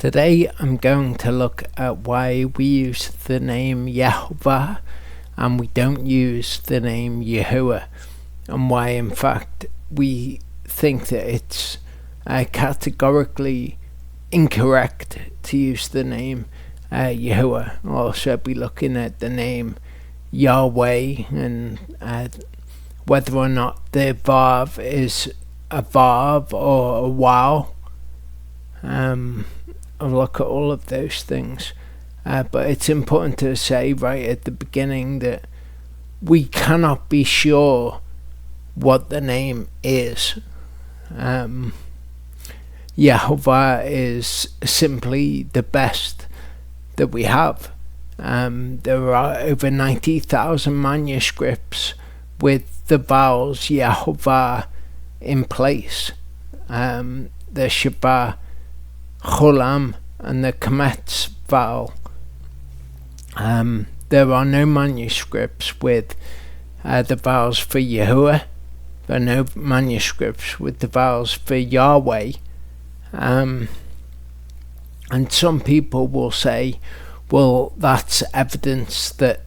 Today I'm going to look at why we use the name Yehovah and we don't use the name Yahuah, and why in fact we think that it's categorically incorrect to use the name Yahuah. I'll also be looking at the name Yahweh and whether or not the Vav is a Vav or a Wow. I'll look at all of those things, but it's important to say right at the beginning that we cannot be sure what the name is. Yehovah is simply the best that we have. There are over 90,000 manuscripts with the vowels Yehovah in place. The Shabbat, Cholam and the Kametz vowel. There are no manuscripts with the vowels for Yahuah. There are no manuscripts with the vowels for Yahweh. And some people will say, well, that's evidence that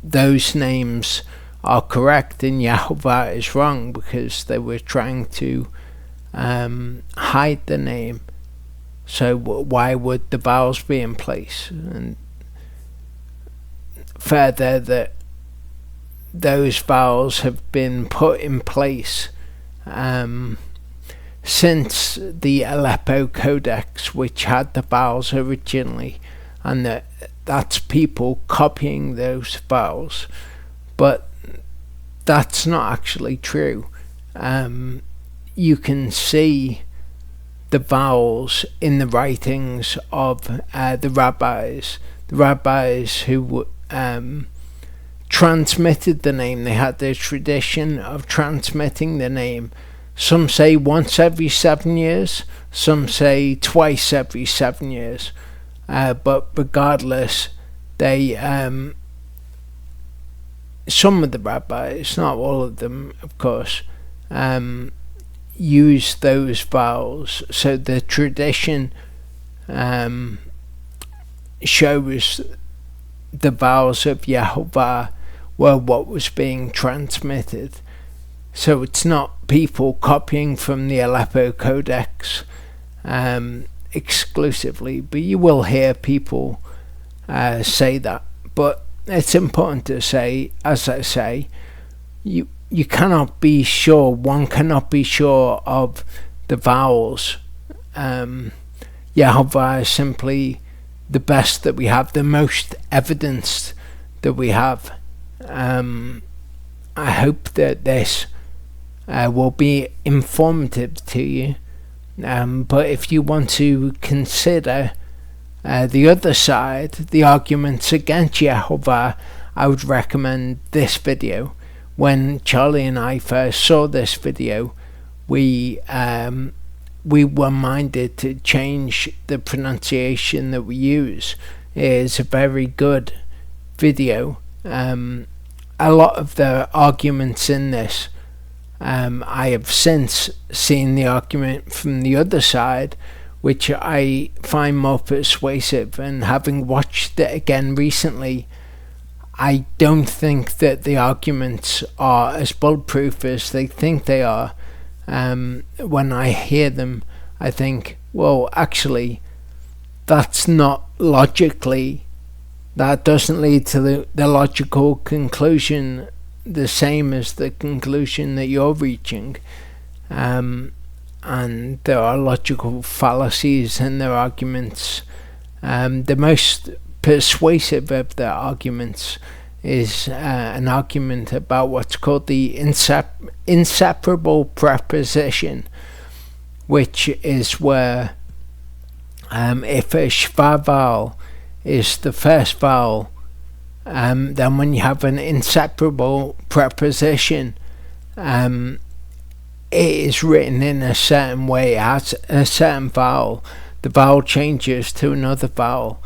those names are correct and Yehovah is wrong because they were trying to hide the name. So why would the vowels be in place? And further, that those vowels have been put in place since the Aleppo Codex, which had the vowels originally, and that's people copying those vowels. But that's not actually true. You can see the vowels in the writings of the rabbis who transmitted the name. They had the tradition of transmitting the name. Some say once every 7 years, some say twice every 7 years, but regardless, they some of the rabbis, not all of them of course, use those vowels. So the tradition shows the vowels of Yehovah were what was being transmitted. So it's not people copying from the Aleppo Codex exclusively, but you will hear people say that. But it's important to say, as I say, you cannot be sure, one cannot be sure of the vowels. Yehovah is simply the best that we have, the most evidence that we have. I hope that this will be informative to you, but if you want to consider the other side, the arguments against Yehovah, I would recommend this video. When Charlie and I first saw this video, we were minded to change the pronunciation that we use. It is a very good video. A lot of the arguments in this, I have since seen the argument from the other side, which I find more persuasive, and having watched it again recently, I don't think that the arguments are as bulletproof as they think they are. When I hear them, I think, well, actually, that's not logically, that doesn't lead to the logical conclusion the same as the conclusion that you're reaching. And there are logical fallacies in their arguments. The most persuasive of their arguments is an argument about what's called the inseparable preposition, which is where if a shva vowel is the first vowel, then when you have an inseparable preposition, it is written in a certain way. It has a certain vowel, the vowel changes to another vowel.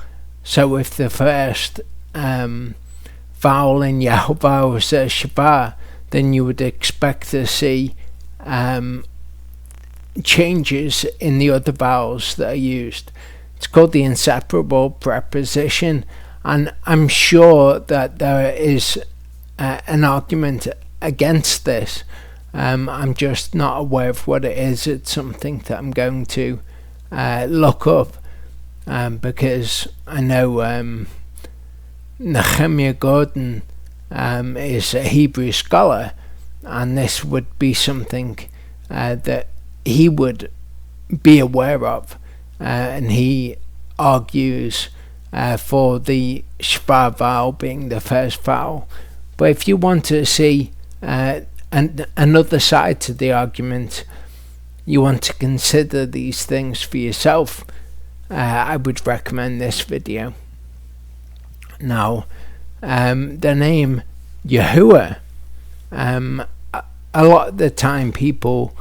So if the first vowel in Yehovah was a shva, then you would expect to see changes in the other vowels that are used. It's called the inseparable preposition, and I'm sure that there is an argument against this. I'm just not aware of what it is. It's something that I'm going to look up, because I know Nehemiah Gordon is a Hebrew scholar, and this would be something that he would be aware of, and he argues for the shva vowel being the first vowel. But if you want to see another side to the argument, you want to consider these things for yourself, I would recommend this video. Now, the name Yahuah, a lot of the time people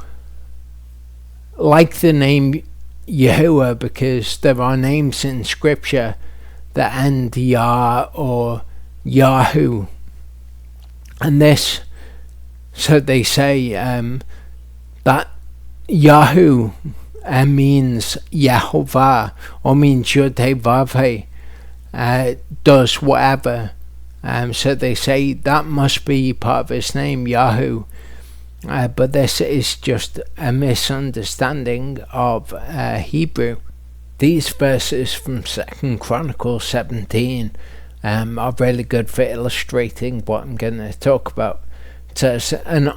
like the name Yehovah because there are names in scripture that end Yah or Yahu, and this, so they say that Yahu means Yehovah, or means Yehovah, does whatever. So they say that must be part of his name, Yahu. But this is just a misunderstanding of Hebrew. These verses from 2 Chronicles 17 are really good for illustrating what I'm going to talk about. It says, and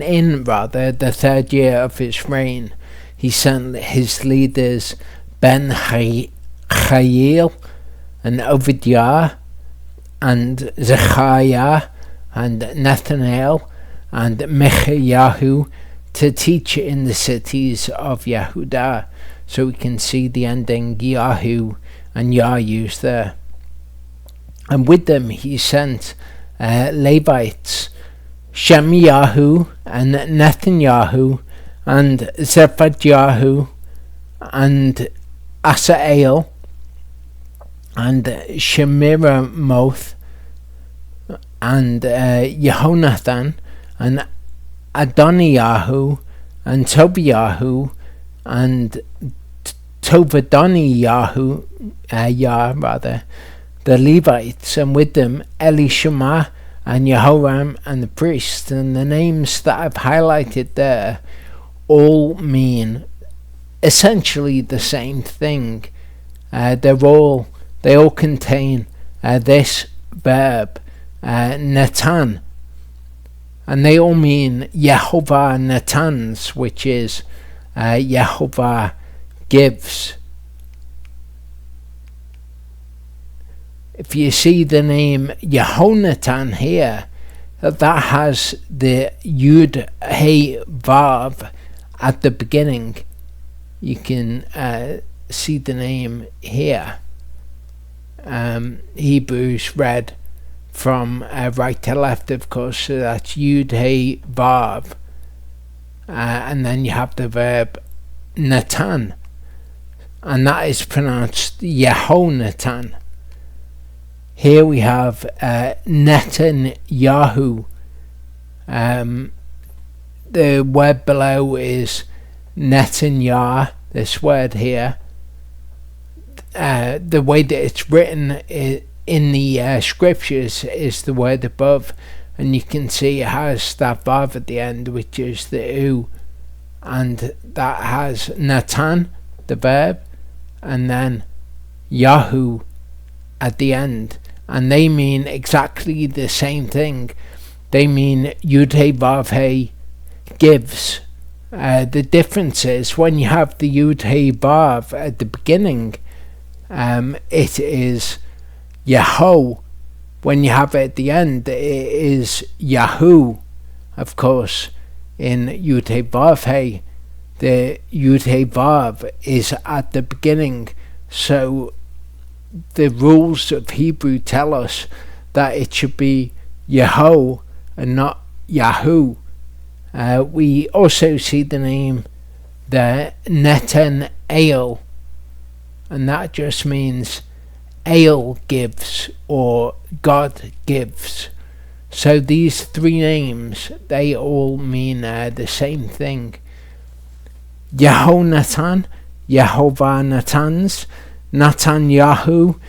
in the third year of his reign, he sent his leaders Ben Chayil and Obadiah and Zechariah and Nathanael and Michayahu to teach in the cities of Yehudah. So we can see the ending Yahu and Yah used there. And with them he sent Levites, Shemiyahu and Netanyahu and Zephadiah and Asael and Shemiramoth and Jehonathan and Adoniyahu and Tobiyahu and Tovadoniyahu, the Levites, and with them Elishama and Jehoram and the priests. And the names that I've highlighted there all mean essentially the same thing. They all contain this verb, Natan, and they all mean Yehovah Natans, which is Yehovah gives. If you see the name Yehonatan here, that has the Yud Hey Vav at the beginning. You can see the name here. Hebrews read from right to left, of course, so that's Yud Hey Vav, and then you have the verb Natan, and that is pronounced Yehonatan. Here we have Netanyahu. The word below is Netanyah, this word here. The way that it's written in the scriptures is the word above, and you can see it has that vav at the end, which is the u, and that has Natan, the verb, and then Yahu at the end, and they mean exactly the same thing. They mean Yud Hey Vav Hey gives. The difference is when you have the Yud Hey Vav at the beginning, it is Yaho. When you have it at the end, it is Yahu. Of course, in Yud Hey Vav Hey, the Yud Hey Vav is at the beginning. So the rules of Hebrew tell us that it should be Yeho and not Yahu. We also see the name the Netanel, and that just means El gives or God gives. So these three names, they all mean the same thing. Yehonatan, Yehovah Natans, Natan Yahu,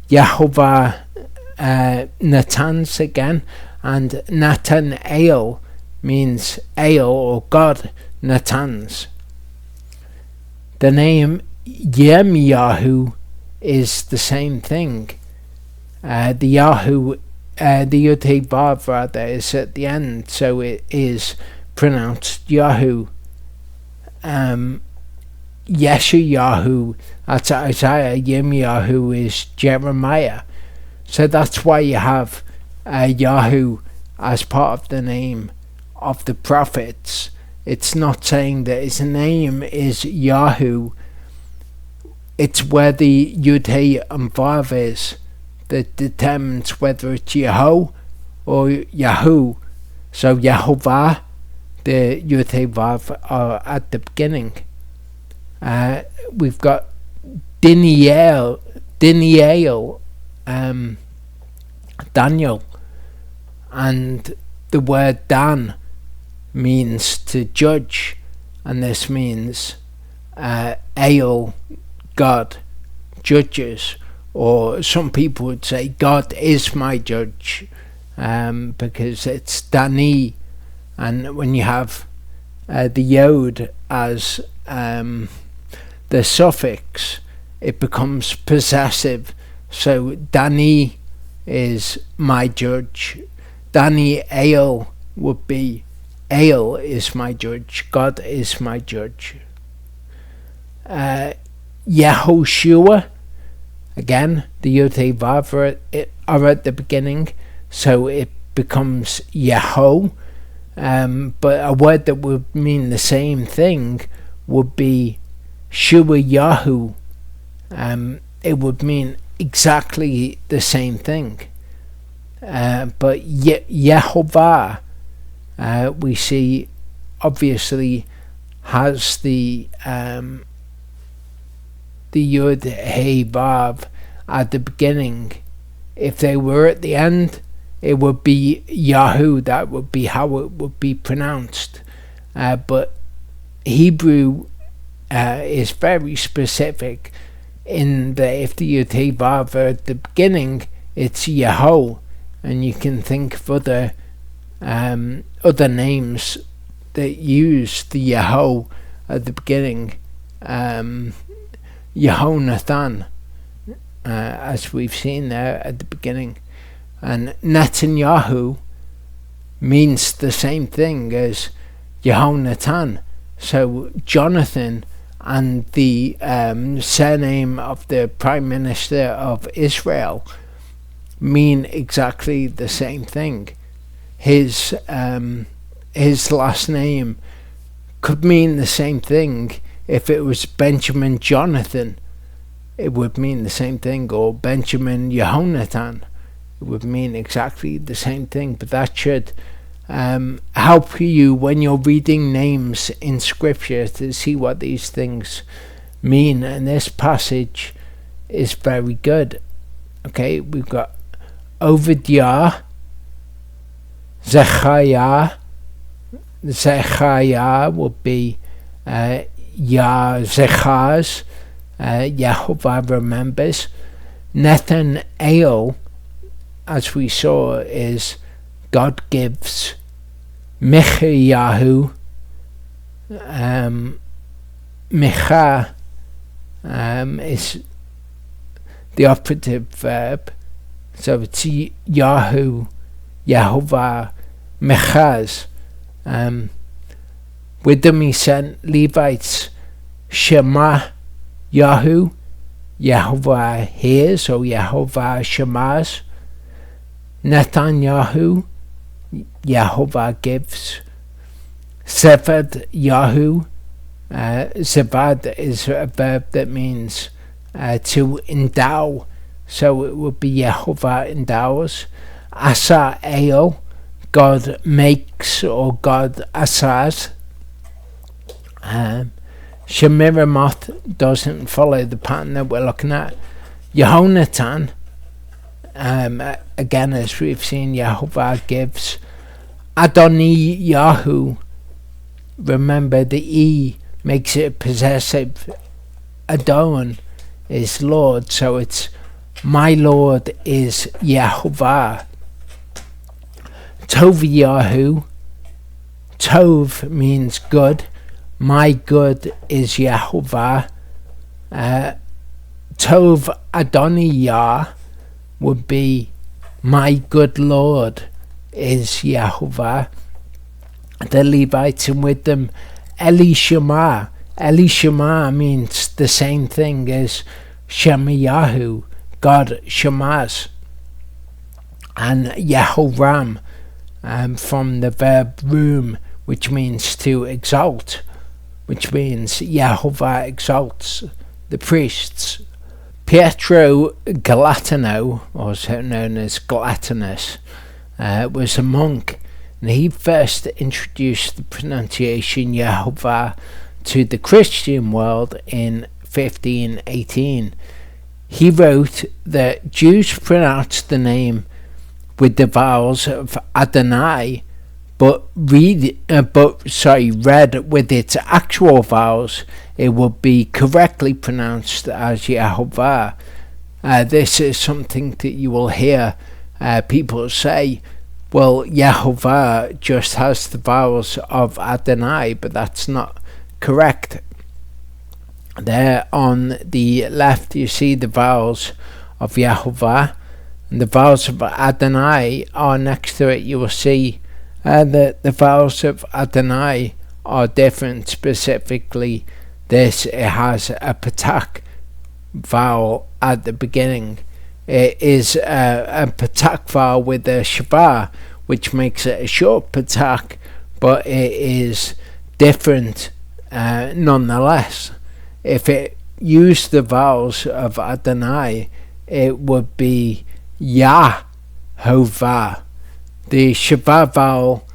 Yehovah Natans again, and Nathanael means Ale or God Natans. The name Yirmiyahu is the same thing. The Yahoo, the Yud Vav rather, is at the end, so it is pronounced Yahu. Yeshayahu, that's Isaiah. Yirmiyahu is Jeremiah. So that's why you have Yahu as part of the name of the prophets. It's not saying that his name is Yahu. It's where the Yud Hey and Vav is that determines whether it's Yeho or Yahu. So Yehovah, the Yud Hey Vav are at the beginning. We've got Daniel, Daniel, and the word Dan means to judge, and this means Ale, God, judges, or some people would say God is my judge, because it's Dani, and when you have the Yod as the suffix, it becomes possessive. So Dani is my judge. Daniel would be Ale is my judge, God is my judge. Yehoshua, again, the Yud Hey Vav are at the beginning, so it becomes Yeho. But a word that would mean the same thing would be Shua Yahu. It would mean exactly the same thing. But Yehovah, we see, obviously has the Yud Hey Vav at the beginning. If they were at the end, it would be Yahu. That would be how it would be pronounced. But Hebrew is very specific in that if the Yud Hey Vav are at the beginning, it's Yeho, and you can think of other names that use the Yeho at the beginning. Yehonathan, as we've seen there at the beginning. And Netanyahu means the same thing as Yehonatan. So Jonathan and the surname of the Prime Minister of Israel mean exactly the same thing. His last name could mean the same thing. If it was Benjamin Jonathan, it would mean the same thing, or Benjamin Yehonatan, it would mean exactly the same thing. But that should help you when you're reading names in Scripture to see what these things mean. And this passage is very good. Okay, we've got Obadiah, Zechariah. Zechariah would be Zechaz, Yehovah remembers. Nathanael, as we saw, is God gives. Michayahu, Micha is the operative verb, so it's Yahu, Yehovah, Mechaz. With them he sent Levites, Shema Yahu, Yehovah hears, or Yehovah Shemas. Netanyahu, Yehovah gives. Sevad Yahu, Sevad is a verb that means to endow, so it would be Yehovah endows. Asa El, God makes, or God asas. Shemiramoth doesn't follow the pattern that we're looking at. Yehonatan, again, as we've seen, Yehovah gives. Adoni Yahu, remember the E makes it possessive, Adon is Lord, so it's my Lord is Yehovah. Tov Yahu. Tov means good. My good is Yehovah. Tov Adoniyah would be my good Lord is Yehovah. The Levites and with them Elishama. Elishama means the same thing as Shemayahu, God Shemas. And Yehoram, from the verb room, which means to exalt, which means Yehovah exalts the priests. Pietro Galatano, also known as Galatanus, was a monk, and he first introduced the pronunciation Yehovah to the Christian world in 1518. He wrote that Jews pronounced the name with the vowels of Adonai, but read with its actual vowels, it would be correctly pronounced as Yehovah. This is something that you will hear people say, well, Yehovah just has the vowels of Adonai, but that's not correct. There on the left you see the vowels of Yehovah, and the vowels of Adonai are next to it. You will see that the vowels of Adonai are different. Specifically, it has a patak vowel at the beginning. It is a patak vowel with a shava, which makes it a short patak, but it is different nonetheless. If it used the vowels of Adonai, it would be Yahovah. The shava vowel,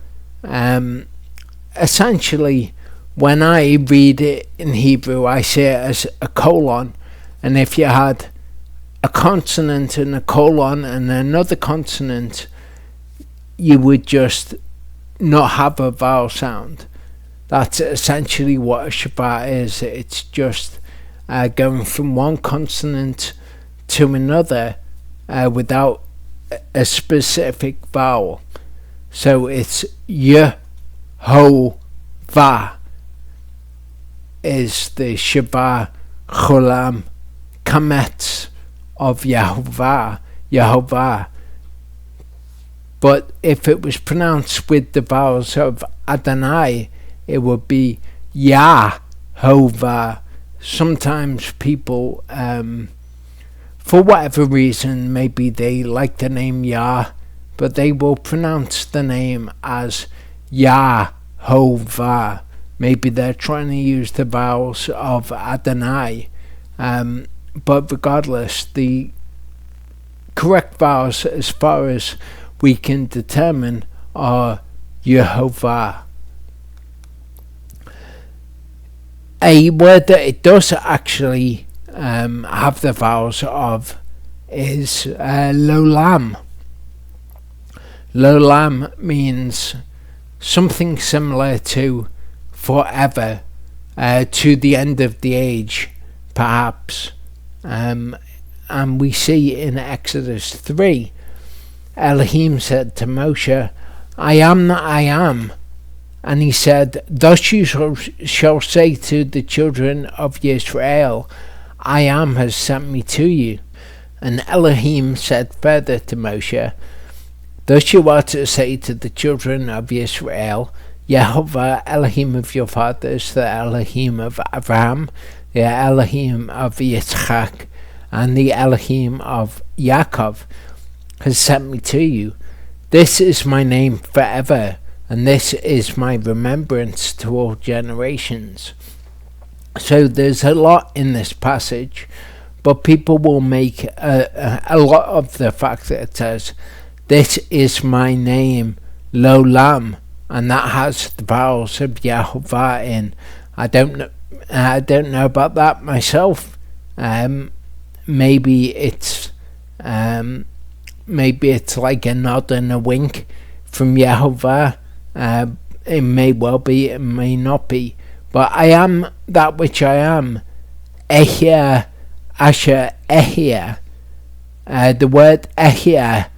essentially, when I read it in Hebrew, I see it as a colon, and if you had a consonant and a colon and another consonant, you would just not have a vowel sound. That's essentially what a shava is. It's just going from one consonant to another without a specific vowel. So it's Yehovah is the shava cholam kametz of Yehovah. But if it was pronounced with the vowels of Adonai, it would be Yahovah. Sometimes people, for whatever reason, maybe they like the name Yah, but they will pronounce the name as Yahovah. Maybe they're trying to use the vowels of Adonai. But regardless, the correct vowels, as far as we can determine, are Yehovah. A word that it does actually have the vowels of is Lolam. Lolam means something similar to forever, to the end of the age, perhaps. And we see in Exodus 3, Elohim said to Moshe, I am that I am. And he said, thus you shall say to the children of Israel, I am has sent me to you. And Elohim said further to Moshe, thus you are to say to the children of Israel, Yehovah, Elohim of your fathers, the Elohim of Abraham, the Elohim of Yitzchak, and the Elohim of Yaakov, has sent me to you. This is my name forever, and this is my remembrance to all generations. So there's a lot in this passage, but people will make a lot of the fact that it says, this is my name, Lolam, and that has the vowels of Yehovah in. I don't know about that myself. Maybe it's like a nod and a wink from Yehovah. It may well be, it may not be. But I am that which I am. ehia, asher ehia. The word ehia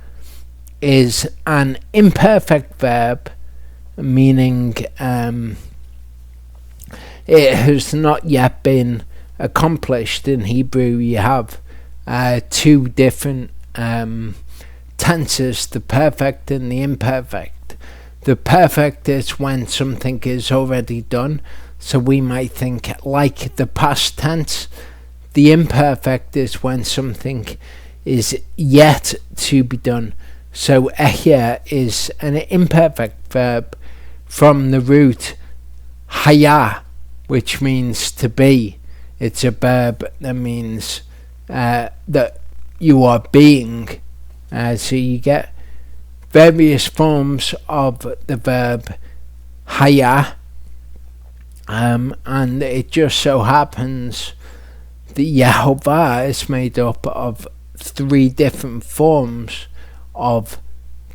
is an imperfect verb, meaning it has not yet been accomplished. In Hebrew you have two different tenses, the perfect and the imperfect. The perfect is when something is already done, so we might think like the past tense. The imperfect is when something is yet to be done. So ehia is an imperfect verb from the root haya, which means to be. It's a verb that means that you are being. So you get various forms of the verb haya, and it just so happens that Yehovah is made up of 3 different forms of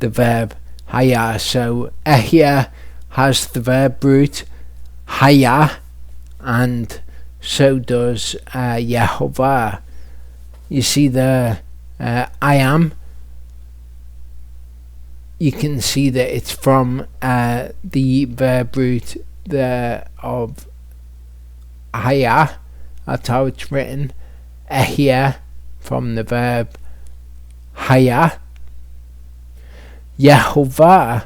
the verb haya. So ehia has the verb root haya, and so does Yehovah. You see the I am. You can see that it's from the verb root of haya. That's how it's written. Ehia from the verb haya. Yehovah,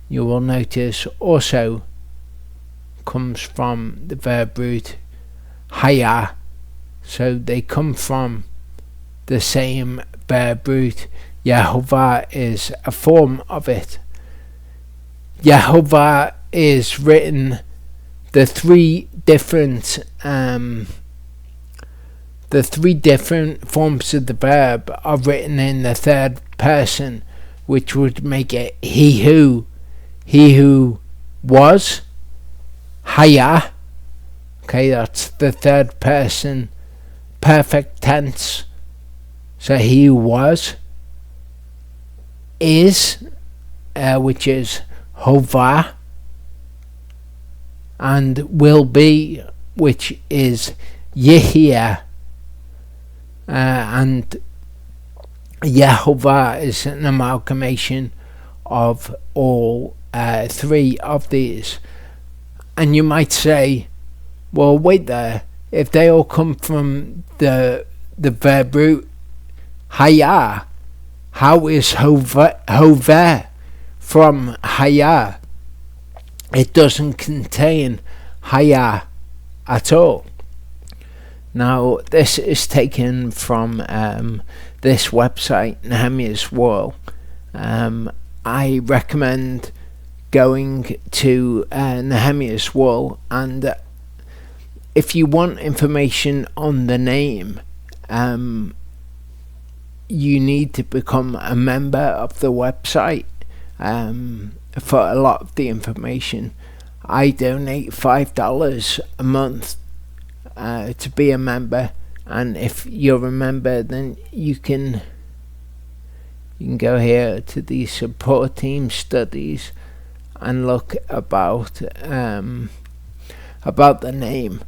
you will notice, also comes from the verb root haya. So they come from the same verb root. Yehovah is a form of it. Yehovah is written, the three different forms of the verb are written in the third person, which would make it he who was, haya. Okay, that's the third person perfect tense. So he who was, is, which is hovah, and will be, which is yehia. And Yehovah is an amalgamation of all 3 of these. And you might say, well, wait there, if they all come from the verb root haya, how is hovah from haya? It doesn't contain haya at all. Now, this is taken from this website, Nehemiah's Wall. I recommend going to Nehemiah's Wall, and if you want information on the name, you need to become a member of the website for a lot of the information. I donate $5 a month to be a member, and if you're a member, then you can go here to the support team studies and look about the name.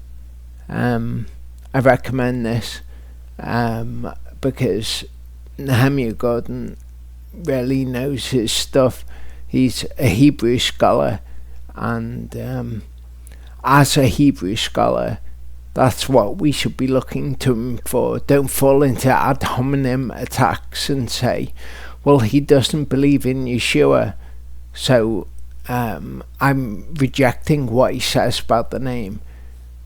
I recommend this because Nehemiah Gordon really knows his stuff. He's a Hebrew scholar, and as a Hebrew scholar, that's what we should be looking to him for. Don't fall into ad hominem attacks and say, well, he doesn't believe in Yeshua, so I'm rejecting what he says about the name.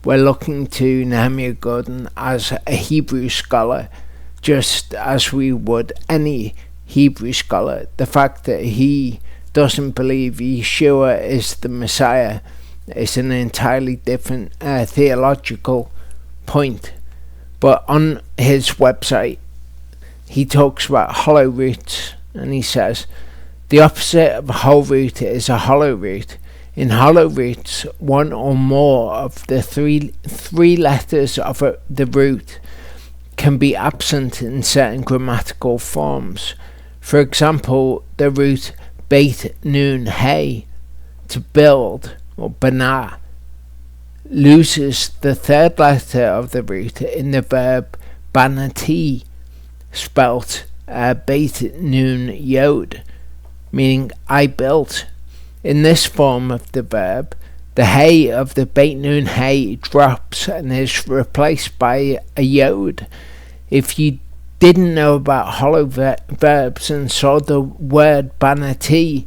We're looking to Nehemiah Gordon as a Hebrew scholar, just as we would any Hebrew scholar. The fact that he doesn't believe Yeshua is the Messiah is an entirely different theological point. But on his website, he talks about hollow roots, and he says the opposite of a whole root is a hollow root. In hollow roots, one or more of the three letters of the root can be absent in certain grammatical forms. For example, the root Beit Nun Hey, to build, or Banah. loses the third letter of the root in the verb banati, spelt Beit Nun Yod, meaning I built. In this form of the verb, the hey of the Beit Nun hey drops and is replaced by a yod. If you didn't know about hollow verbs and saw the word banati,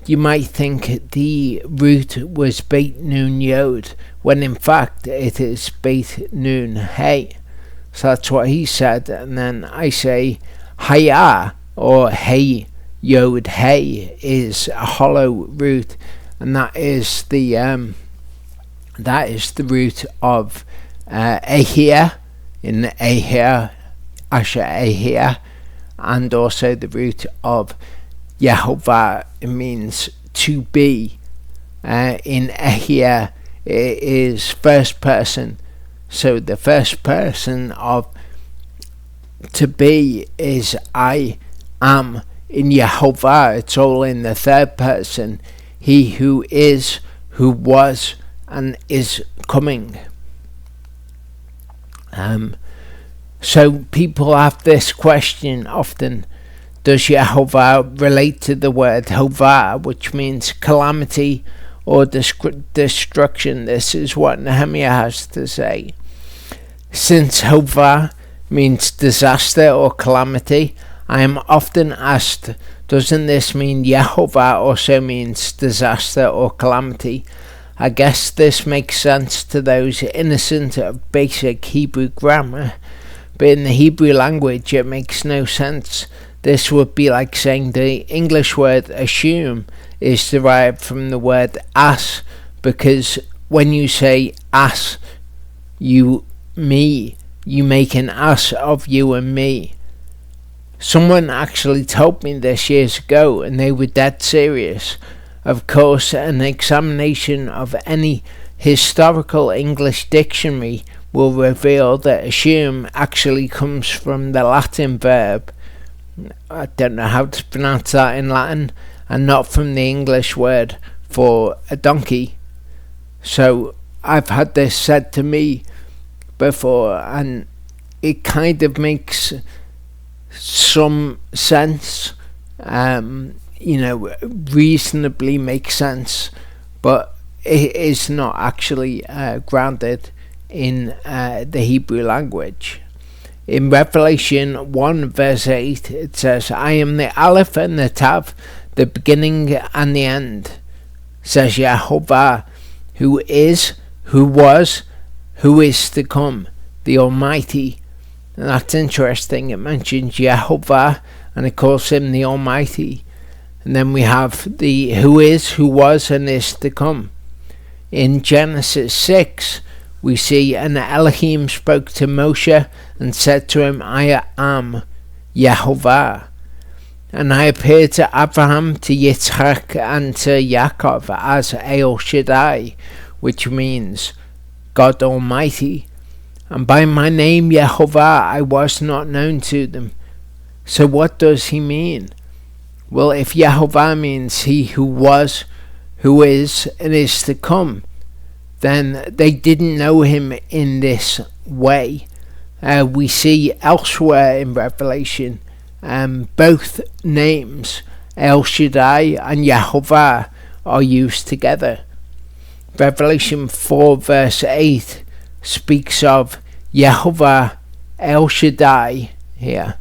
you might think the root was Beit Nun Yod, when in fact it is Beit Nun Hey. So that's what he said, and then I say Haya, or Hey Yod Hey, is a hollow root, and that is the root of Ahia in Ahia, Asher Ahia, and also the root of Yehovah. It means to be. In Ahia it is first person, so the first person of to be is I am. In Yehovah it's all in the third person, he who is, who was, and is coming. So people have this question often: does Yehovah relate to the word Hovah, which means calamity or destruction? This is what Nehemiah has to say. Since Hovah means disaster or calamity, I am often asked, doesn't this mean Yehovah also means disaster or calamity? I guess this makes sense to those innocent of basic Hebrew grammar, but in the Hebrew language it makes no sense. This would be like saying the English word assume is derived from the word ass, because when you say ass, you make an ass of you and me. Someone actually told me this years ago, and they were dead serious. Of course, an examination of any historical English dictionary will reveal that assume actually comes from the Latin verb, I don't know how to pronounce that in Latin, and not from the English word for a donkey. So I've had this said to me before, and it kind of makes some sense, reasonably makes sense, but it is not actually grounded in the Hebrew language. In Revelation 1 verse 8 it says, I am the Aleph and the Tav, the beginning and the end, says Yehovah, who is, who was, who is to come, the Almighty. And that's interesting. It mentions Yehovah and it calls him the Almighty. And then we have the who is, who was, and is to come. In Genesis 6, we see, and Elohim spoke to Moshe and said to him, I am Yehovah. And I appeared to Abraham, to Yitzchak, and to Yaakov as El Shaddai, which means God Almighty. And by my name Yehovah I was not known to them. So what does he mean? Well, if Yehovah means he who was, who is, and is to come, then they didn't know him in this way. We see elsewhere in Revelation both names, El Shaddai and Yehovah, are used together. Revelation 4 verse 8 speaks of Yehovah El Shaddai here,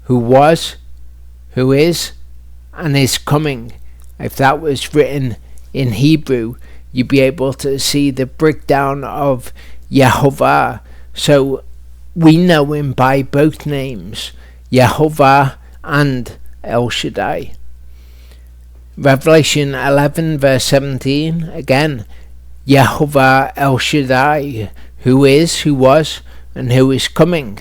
who was, who is, and is coming. If that was written in Hebrew, you'd be able to see the breakdown of Yehovah. So we know him by both names, Yehovah and El Shaddai. Revelation 11 verse 17, again, Yehovah El Shaddai, who is, who was, and who is coming.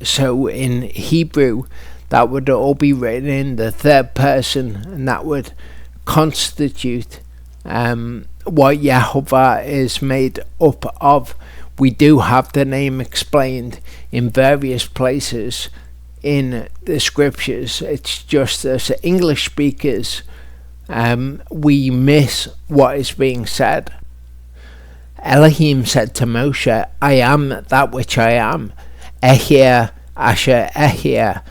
So in Hebrew, that would all be written in the third person, and that would constitute what Yehovah is made up of. We do have the name explained in various places in the scriptures. It's just as English speakers, we miss what is being said. Elohim said to Moshe, I am that which I am. Ehyeh asher ehyeh.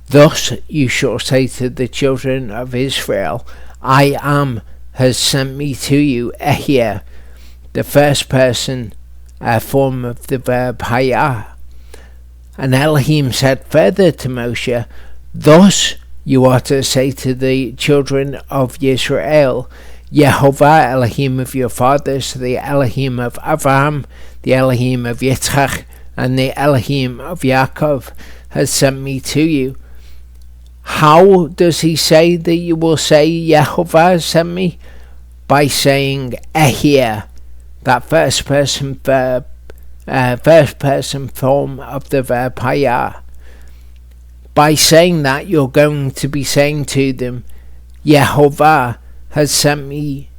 Thus you shall say to the children of Israel, I am has sent me to you. Ehyeh, the first person form of the verb hayah. And Elohim said further to Moshe, thus you are to say to the children of Israel, Yehovah, Elohim of your fathers, the Elohim of Abraham, the Elohim of Yitzchak, and the Elohim of Yaakov has sent me to you. How does he say that you will say Yehovah has sent me? By saying Ehyeh, that first person form of the verb hayah. By saying that, you're going to be saying to them, Yehovah has sent me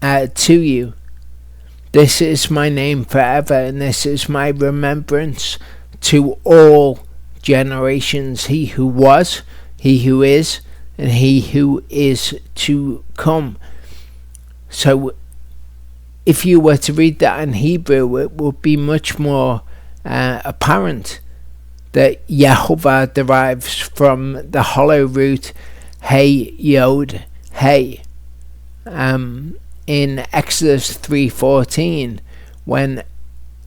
to you. This is my name forever, and this is my remembrance to all generations. He who was, he who is, and he who is to come. So if you were to read that in Hebrew, it would be much more apparent that Yehovah derives from the hollow root Hey Yod Hey. In Exodus 3:14, when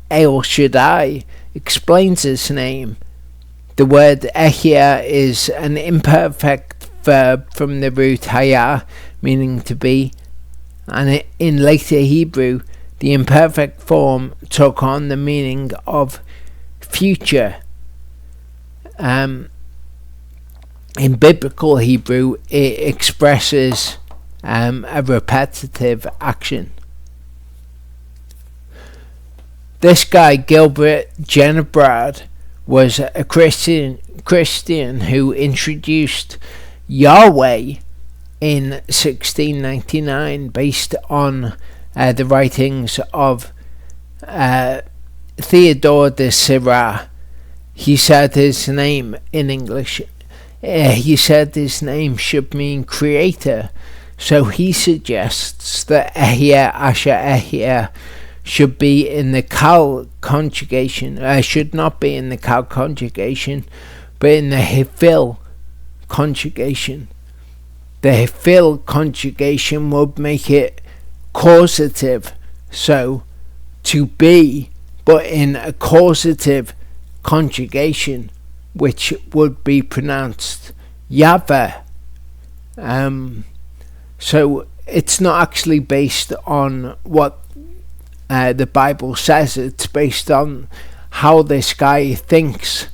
El Shaddai explains his name, the word Ehyeh is an imperfect verb from the root hayah, meaning to be, and in later Hebrew, the imperfect form took on the meaning of future. In biblical Hebrew, it expresses a repetitive action. This guy, Gilbert Genebrad, was a Christian who introduced Yahweh in 1699 based on the writings of Theodore de Syrah. He said his name in English, he said his name should mean creator. So he suggests that Ehyeh asher ehyeh should be in the Kal conjugation, should not be in the Kal conjugation, but in the Hifil conjugation. The Hifil conjugation would make it causative, so to be, but in a causative conjugation, which would be pronounced Yahweh. So it's not actually based on what the Bible says. It's based on how this guy thinks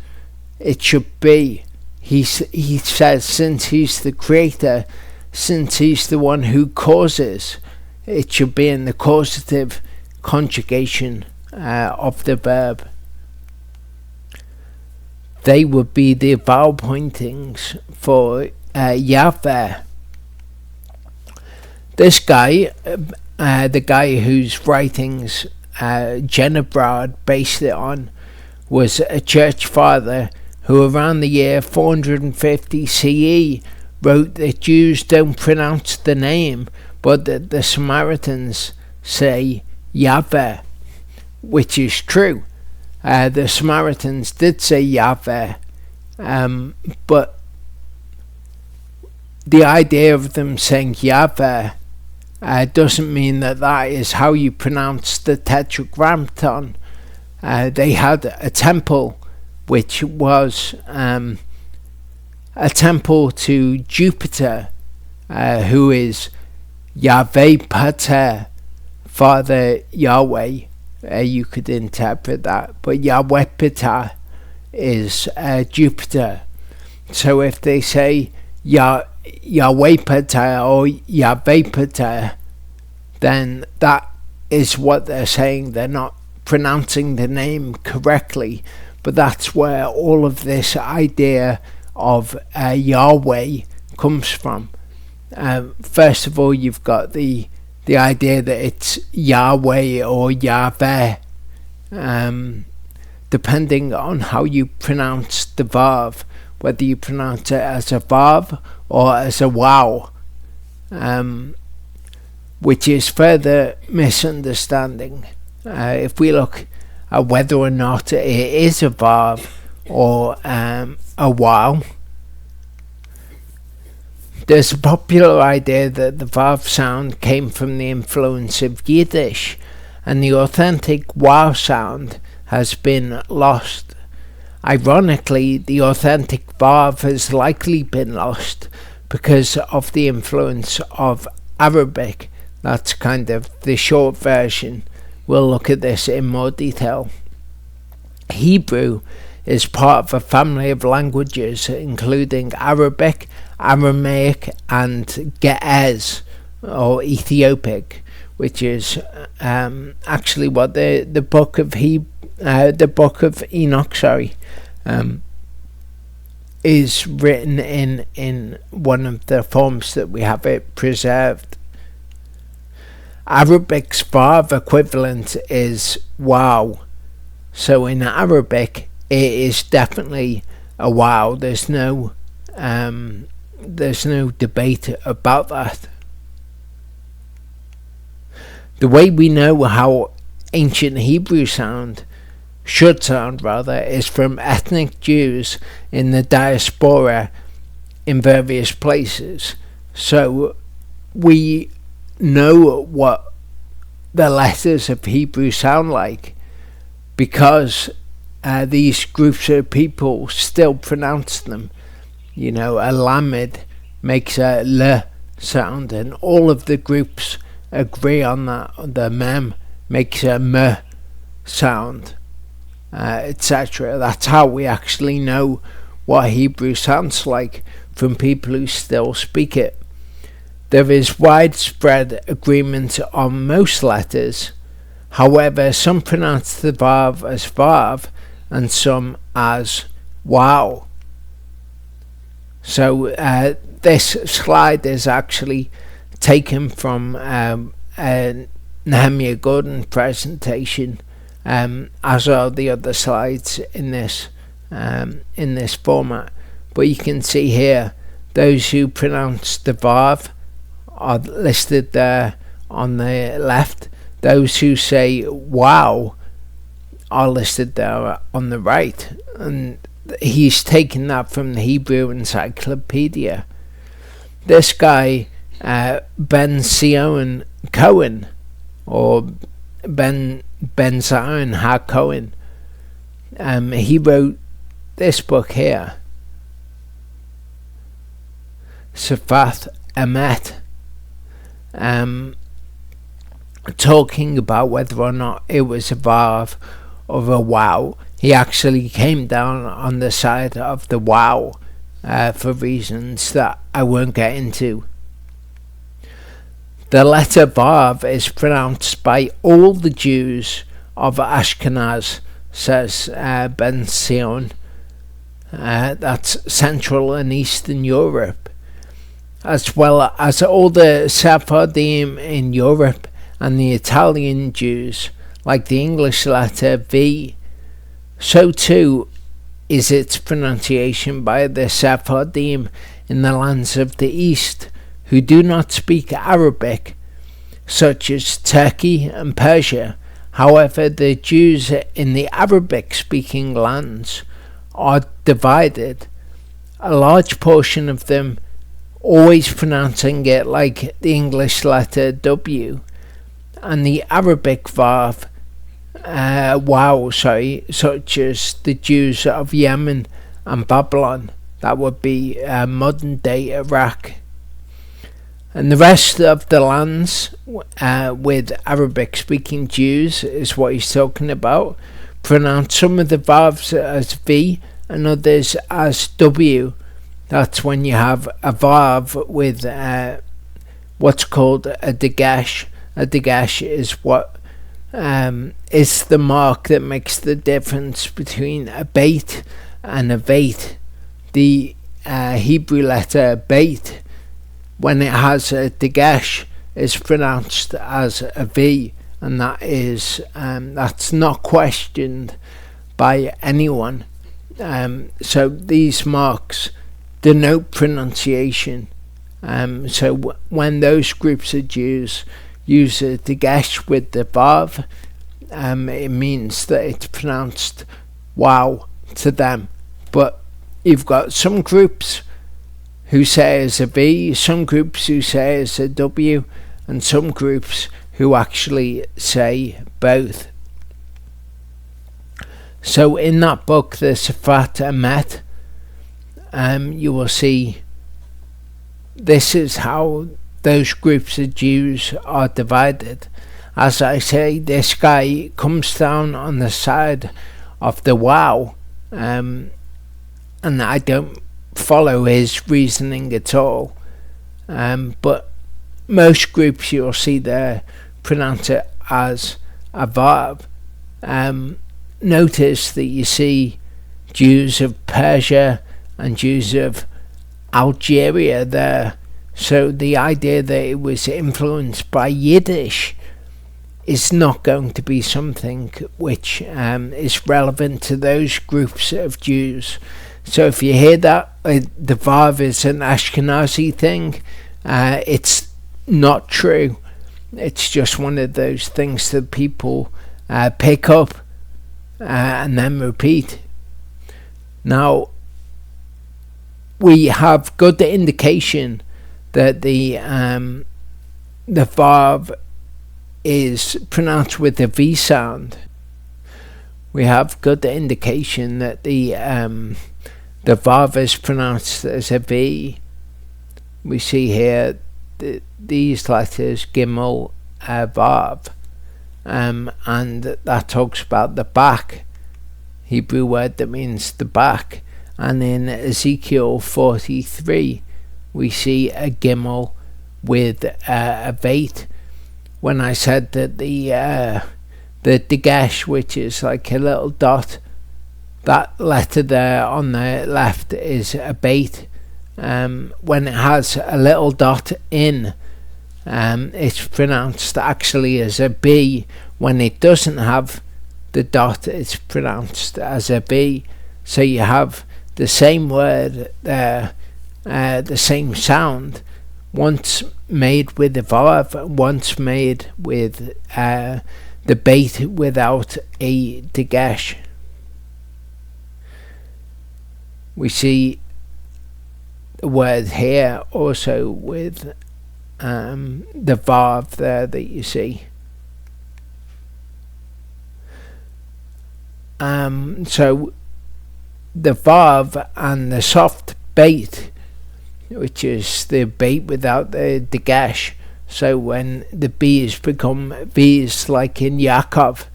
it should be. He says, since he's the creator, since he's the one who causes, it should be in the causative conjugation of the verb. They would be the vowel pointings for Yahweh. This guy, the guy whose writings Genebrad based it on, was a church father who around the year 450 CE wrote that Jews don't pronounce the name, but that the Samaritans say Yahweh, which is true. The Samaritans did say Yahweh, but the idea of them saying Yahweh doesn't mean that that is how you pronounce the Tetragrammaton. They had a temple which was a temple to Jupiter, who is Yahweh Pater, Father Yahweh. You could interpret that, but Yahweh Pater is Jupiter. So if they say Yahweh Pater or Yahweh Pater, then that is what they're saying. They're not pronouncing the name correctly, but that's where all of this idea of Yahweh comes from. First of all, you've got the idea that it's Yahweh or Yahweh, depending on how you pronounce the vav, whether you pronounce it as a vav or as a wow, which is further misunderstanding. if we look at whether or not it is a vav or a wow, there's a popular idea that the vav sound came from the influence of Yiddish, and the authentic wow sound has been lost. Ironically, the authentic vav has likely been lost because of the influence of Arabic. That's kind of the short version. We'll look at this in more detail. Hebrew is part of a family of languages including Arabic, Aramaic, and Ge'ez, or Ethiopic, which is actually what the book of Enoch, is written in one of the forms that we have it preserved. Arabic's vav equivalent is wow. So in Arabic, it is definitely a wow. There's no debate about that. The way we know how ancient Hebrew should sound, is from ethnic Jews in the diaspora in various places. So we know what the letters of Hebrew sound like because these groups of people still pronounce them. You know, a lamed makes a l sound, and all of the groups agree on that. The mem makes a m sound, etc. That's how we actually know what Hebrew sounds like from people who still speak it. There is widespread agreement on most letters. However, some pronounce the vav as vav and some as wow. So this slide is actually taken from a Nehemiah Gordon presentation, as are the other slides in this format. But you can see here those who pronounce the vav are listed there on the left. Those who say wow are listed there on the right, and he's taken that from the Hebrew Encyclopedia. This guy, Ben Zion Cohen, or Ben Zion HaCohen, he wrote this book here, Sefath Emet, talking about whether or not it was a vav or a wow. He actually came down on the side of the wow for reasons that I won't get into. The letter vav is pronounced by all the Jews of Ashkenaz, says Ben Zion. That's Central and Eastern Europe, as well as all the Sephardim in Europe and the Italian Jews, like the English letter V. So too is its pronunciation by the Sephardim in the lands of the East, who do not speak Arabic, such as Turkey and Persia. However, the Jews in the Arabic-speaking lands are divided, a large portion of them always pronouncing it like the English letter W, and the Arabic vav such as the Jews of Yemen and Babylon. That would be modern day Iraq. And the rest of the lands with Arabic speaking Jews is what he's talking about. Pronounce some of the vavs as V and others as W. That's when you have a vav with what's called a dagesh. A dagesh is what is the mark that makes the difference between a beit and a veit. The Hebrew letter beit, when it has a dagesh, is pronounced as a V, and that is that's not questioned by anyone. So these marks denote pronunciation. So when those groups of Jews use a dagesh with the vav, it means that it's pronounced wow to them. But you've got some groups who say it's a V, some groups who say it's a W, and some groups who actually say both. So in that book, the Sifat Emet, you will see this is how those groups of Jews are divided. As I say, this guy comes down on the side of the wow, and I don't follow his reasoning at all. But most groups you'll see there pronounce it as a vav. Notice that you see Jews of Persia and Jews of Algeria there. So the idea that it was influenced by Yiddish is not going to be something which is relevant to those groups of Jews. So if you hear that the Vav is an Ashkenazi thing, it's not true. It's just one of those things that people pick up and then repeat. Now, we have good indication that the Vav is pronounced with a V sound. We have good indication that the Vav is pronounced as a V. We see here these letters Gimel Vav, and that talks about the back, Hebrew word that means the back. And in Ezekiel 43 we see a Gimel with a Veit. When I said that the Dagesh, which is like a little dot, that letter there on the left is a Beit. When it has a little dot in, it's pronounced actually as a B. When it doesn't have the dot, it's pronounced as a B. So you have the same word there, the same sound, once made with the Vav, once made with the Beit without a Dagesh. We see the word here also with the Vav there that you see. So the Vav and the soft Beit, which is the Beit without the Dagesh. So when the B's become V's, like in Yaakov,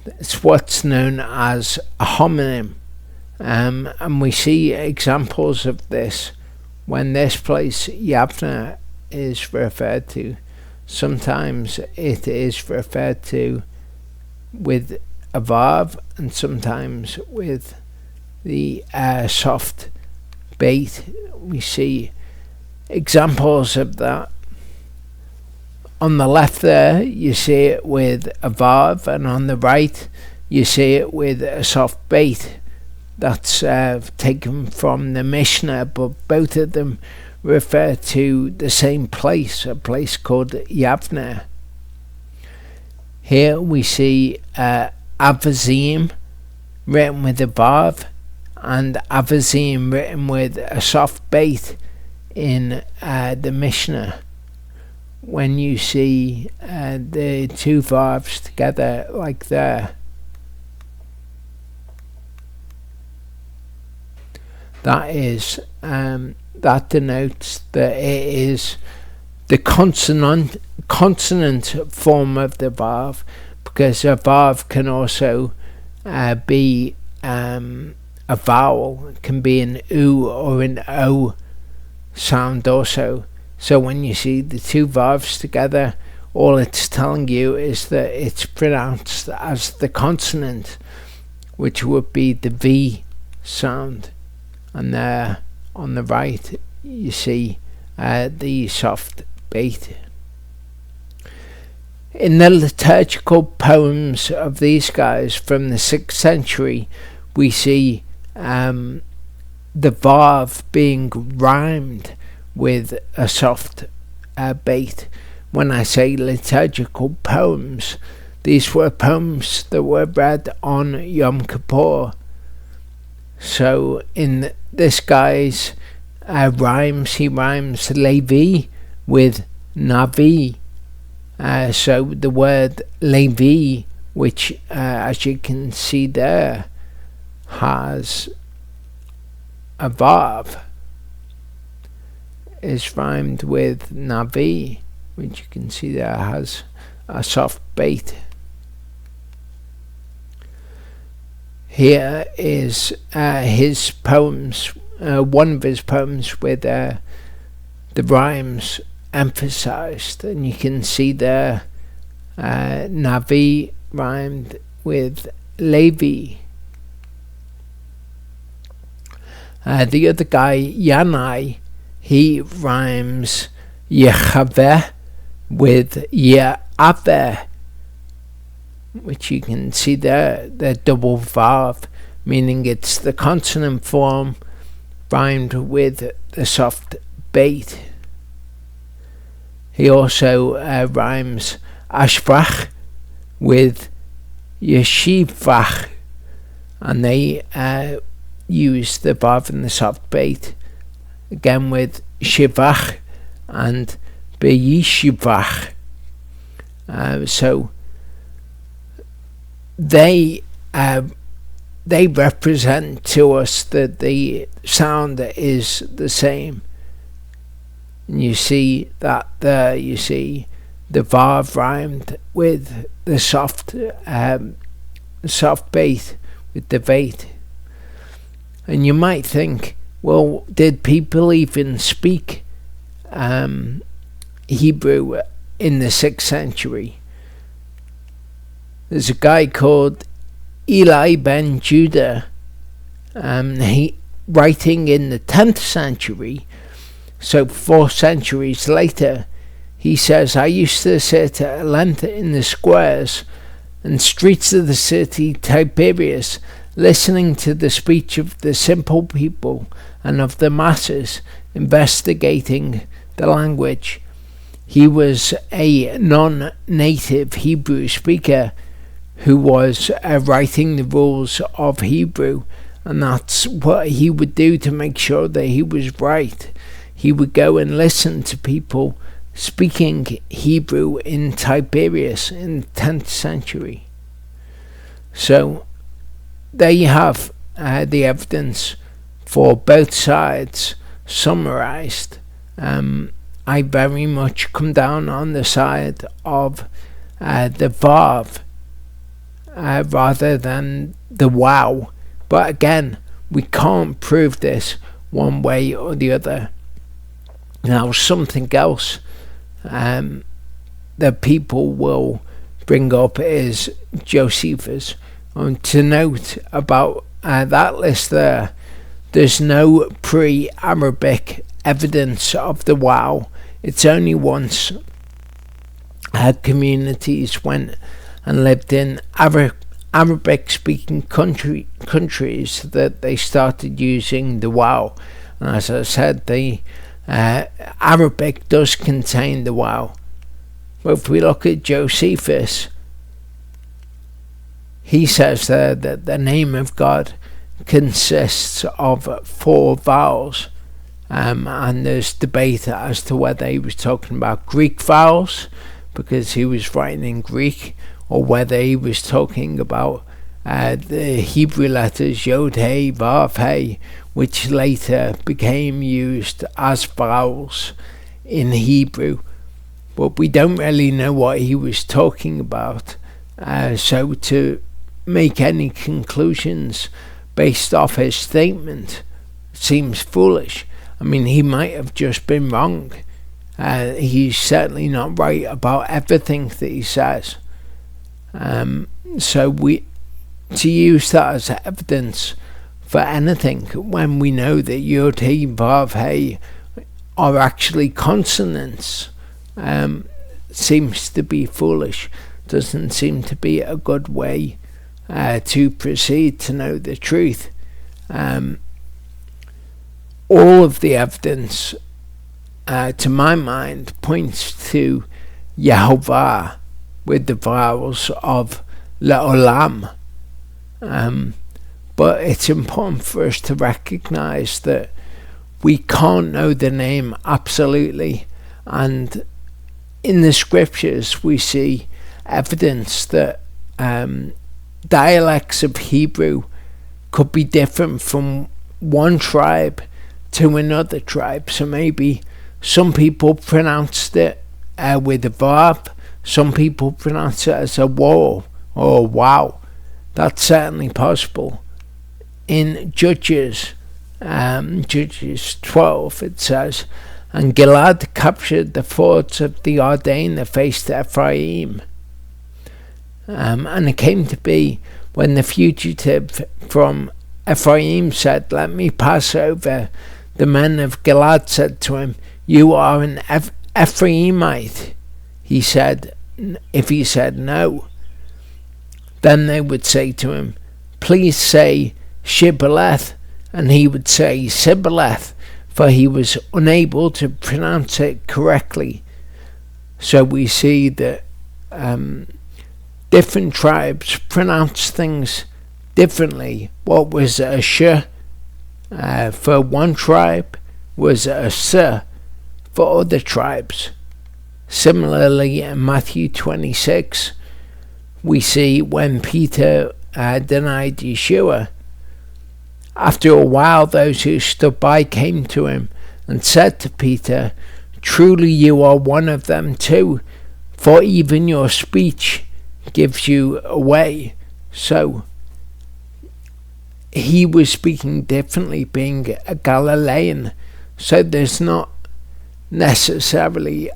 it's what's known as a homonym. And we see examples of this when this place Yavneh is referred to. Sometimes it is referred to with a Vav, and sometimes with the soft Beit. We see examples of that. On the left there you see it with a Vav, and on the right you see it with a soft Beit. That's taken from the Mishnah, but both of them refer to the same place, a place called Yavneh. Here we see Avazim written with a Vav and Avazim written with a soft Beit in the Mishnah. When you see the two Vavs together like there, that denotes that it is the consonant form of the Vav, because a Vav can also be a vowel. It can be an U or an O sound also. So when you see the two Vavs together, all it's telling you is that it's pronounced as the consonant, which would be the V sound. And there on the right you see the soft Beit. In the liturgical poems of these guys from the 6th century, we see the Vav being rhymed with a soft Beit. When I say liturgical poems, these were poems that were read on Yom Kippur. So in this guy's rhymes, he rhymes Levi with Navi. So the word Levi, which as you can see there, has a vav, is rhymed with Navi, which you can see there has a soft bait. Here is his poems, one of his poems with the rhymes emphasized, and you can see there Navi rhymed with Levi. The other guy, Yanai, he rhymes Yehovah with Yehovah, which you can see there, the double vav, meaning it's the consonant form rhymed with the soft bait. He also rhymes Ashvach with Yeshivach, and they use the vav and the soft bait again with Shivach and Beyishivach. So they represent to us that the sound is the same. And you see that there, you see the vav rhymed with the soft bait, with the bait. And you might think, well, did people even speak Hebrew in the 6th century? There's a guy called Eli ben Judah, he writing in the 10th century, so 4 centuries later. He says, I used to sit at length in the squares and streets of the city Tiberias, listening to the speech of the simple people and of the masses, investigating the language. He was a non-native Hebrew speaker who was writing the rules of Hebrew, and that's what he would do to make sure that he was right. He would go and listen to people speaking Hebrew in Tiberias in the 10th century. So there you have the evidence for both sides summarized. I very much come down on the side of the vav rather than the wow. But again, we can't prove this one way or the other. Now, something else that people will bring up is Josephus. To note about that list there, there's no pre-Arabic evidence of the wow. It's only once communities went and lived in Arabic-speaking countries that they started using the wow. And as I said, the Arabic does contain the wow. But if we look at Josephus, he says there that the name of God consists of 4 vowels, and there's debate as to whether he was talking about Greek vowels because he was writing in Greek, or whether he was talking about the Hebrew letters Yod, Hey, Vav, Hey, which later became used as vowels in Hebrew. But we don't really know what he was talking about, so to make any conclusions based off his statement seems foolish. I mean, he might have just been wrong. He's certainly not right about everything that he says. So to use that as evidence for anything when we know that Yod, Hey, Vav, Hey are actually consonants seems to be foolish. Doesn't seem to be a good way to proceed to know the truth. All of the evidence, to my mind, points to Yehovah, with the vowels of Le'olam. But it's important for us to recognize that we can't know the name absolutely, and in the scriptures we see evidence that dialects of Hebrew could be different from one tribe to another tribe. So maybe some people pronounced it with a vav, some people pronounce it as a woe or wow. That's certainly possible. In Judges 12, it says, "And Gilad captured the fords of the Ardain that faced Ephraim. And it came to be, when the fugitive from Ephraim said, 'Let me pass over,' the men of Gilad said to him, 'You are an Ephraimite.' If he said no, then they would say to him, 'Please say Shibboleth,' and he would say Sibboleth, for he was unable to pronounce it correctly." So we see that different tribes pronounce things differently. What was a sh for one tribe was a s for other tribes. Similarly, in Matthew 26, we see when Peter denied Yeshua, after a while those who stood by came to him and said to Peter, "Truly you are one of them too, for even your speech gives you away." So he was speaking differently, being a Galilean. So there's not necessarily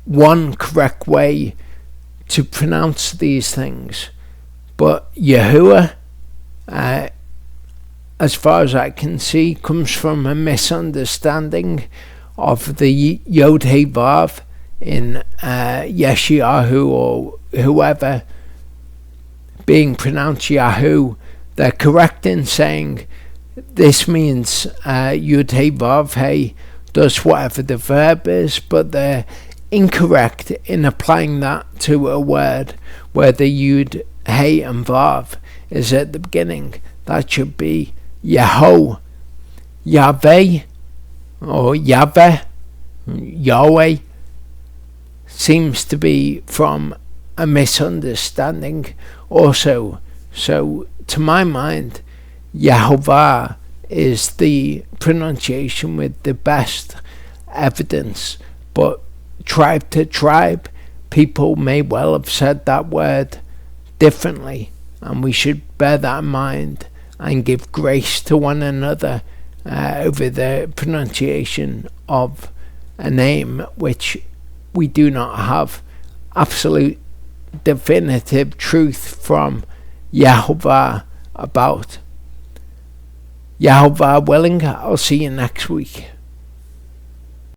one correct way to pronounce these things. But Yahuah, as far as I can see, comes from a misunderstanding of the Yod He Vav in Yeshayahu or whoever being pronounced Yahu. They're correct in saying this means Yod He Vav He does whatever the verb is, but they're incorrect in applying that to a word where the Yud, He and Vav is at the beginning. That should be Yehovah, Yahweh, or Yahweh, Yahweh. Seems to be from a misunderstanding also. So to my mind, Yehovah is the pronunciation with the best evidence, but tribe to tribe, people may well have said that word differently, and we should bear that in mind and give grace to one another over the pronunciation of a name which we do not have absolute definitive truth from Yehovah about. Yehovah willing, I'll see you next week.